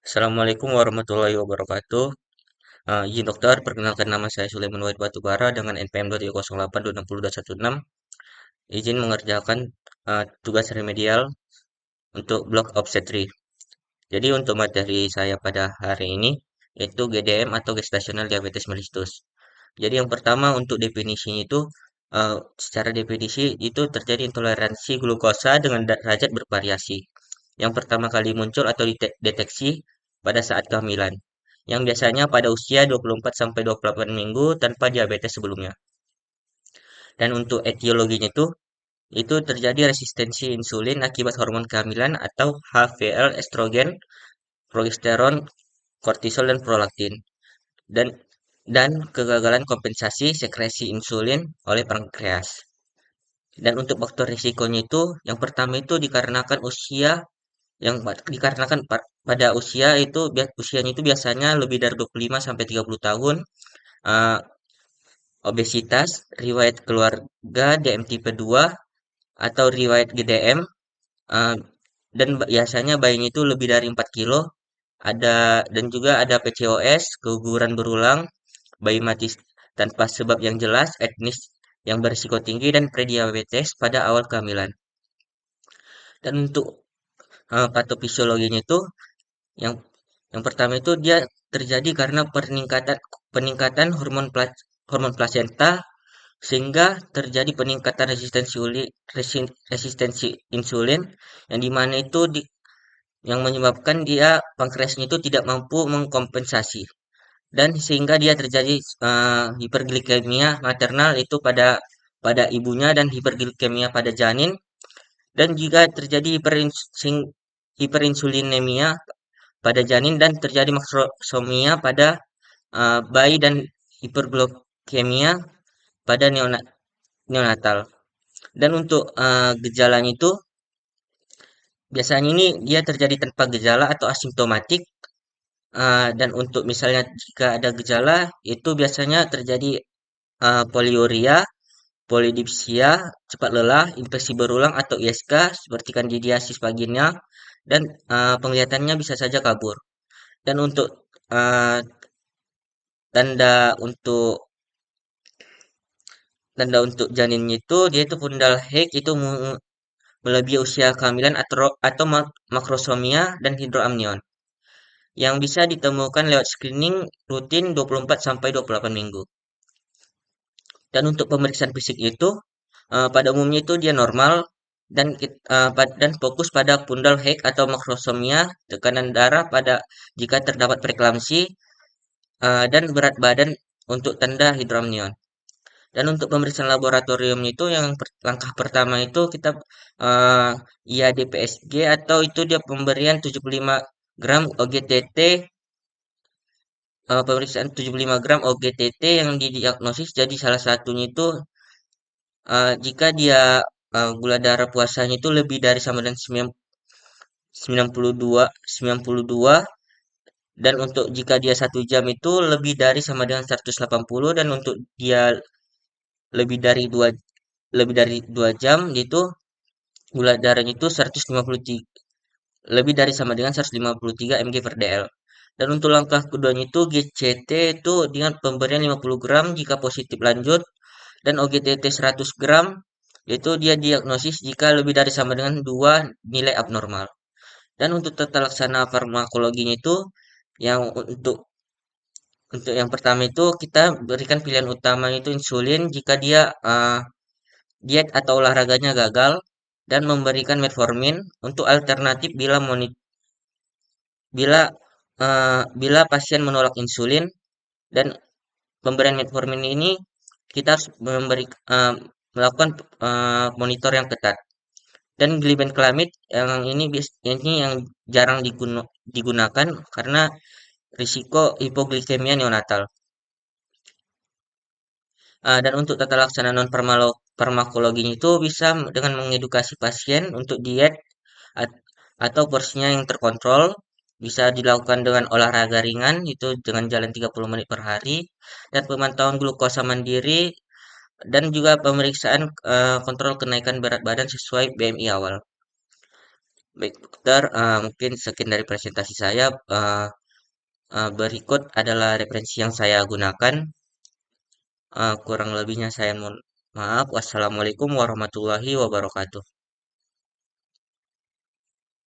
Assalamualaikum warahmatullahi wabarakatuh. Izin dokter, perkenalkan nama saya Sulaiman Wahid Batubara dengan NPM 23082602116. Izin mengerjakan tugas remedial untuk blok obstetri. Jadi untuk materi saya pada hari ini yaitu GDM atau gestasional diabetes mellitus. Jadi yang pertama untuk definisinya itu secara definisi itu terjadi intoleransi glukosa dengan derajat bervariasi. Yang pertama kali muncul atau deteksi pada saat kehamilan. Yang biasanya pada usia 24 sampai 28 minggu tanpa diabetes sebelumnya. Dan untuk etiologinya itu terjadi resistensi insulin akibat hormon kehamilan atau HVL, estrogen, progesteron, kortisol dan prolaktin. Dan dan kegagalan kompensasi sekresi insulin oleh pankreas. Dan untuk faktor risikonya itu, yang pertama itu dikarenakan usia, dikarenakan pada usia itu usianya itu biasanya lebih dari 25 sampai 30 tahun, eh, obesitas, riwayat keluarga DM tipe 2 atau riwayat GDM, eh, dan biasanya bayinya itu lebih dari 4 kilo, dan juga ada PCOS, keguguran berulang, bayi mati tanpa sebab yang jelas, etnis yang berisiko tinggi dan prediabetes pada awal kehamilan. Dan untuk patofisiologinya itu yang yang pertama itu dia terjadi karena peningkatan peningkatan hormon plasenta sehingga terjadi peningkatan resistensi insulin yang dimana itu yang menyebabkan dia pankreasnya itu tidak mampu mengkompensasi dan sehingga dia terjadi hiperglikemia maternal itu pada pada ibunya dan hiperglikemia pada janin dan juga terjadi hiperinsulinemia pada janin dan terjadi makrosomia pada bayi dan hiperglikemia pada neonatal. Dan untuk gejalanya itu biasanya ini dia terjadi tanpa gejala atau asimptomatik. Dan untuk misalnya jika ada gejala itu biasanya terjadi poliuria, polidipsia, cepat lelah, infeksi berulang atau ISK seperti kandidiasis vagina dan penglihatannya bisa saja kabur. Dan untuk uh, tanda untuk tanda untuk janinnya itu dia itu fundal haid itu melebihi usia kehamilan atau makrosomia dan hidroamnion yang bisa ditemukan lewat screening rutin 24 sampai 28 minggu. Dan untuk pemeriksaan fisik itu pada umumnya itu dia normal dan fokus pada pundal haid atau makrosomia, tekanan darah pada jika terdapat preeklamsi dan berat badan untuk tanda hidroamnion. Dan untuk pemeriksaan laboratorium itu yang langkah pertama itu kita eh, IADPSG atau itu dia pemberian 75 gram OGTT, pemeriksaan 75 gram OGTT yang didiagnosis jadi salah satunya itu jika dia gula darah puasanya itu lebih dari sama dengan 92 dan untuk jika dia 1 jam itu lebih dari sama dengan 180 dan untuk dia lebih dari dua lebih dari 2 jam itu gula darahnya itu 153 lebih dari sama dengan 153 mg per dl. Dan untuk langkah keduanya itu GCT itu dengan pemberian 50 gram jika positif lanjut dan OGTT 100 gram yaitu dia diagnosis jika lebih dari sama dengan 2 nilai abnormal. Dan untuk tata laksana farmakologinya itu yang untuk yang pertama itu kita berikan pilihan utama itu insulin jika dia diet atau olahraganya gagal dan memberikan metformin untuk alternatif bila bila pasien menolak insulin dan pemberian metformin ini kita harus melakukan monitor yang ketat. Dan glibenclamide ini yang jarang digunakan karena risiko hipoglikemia neonatal. Dan untuk tata laksana non farmakologi itu bisa dengan mengedukasi pasien untuk diet atau porsinya yang terkontrol, bisa dilakukan dengan olahraga ringan itu dengan jalan 30 menit per hari dan pemantauan glukosa mandiri dan juga pemeriksaan kontrol kenaikan berat badan sesuai BMI awal. Baik, dokter, mungkin sekian dari presentasi saya. Berikut adalah referensi yang saya gunakan. Kurang lebihnya saya mohon maaf. Wassalamualaikum warahmatullahi wabarakatuh.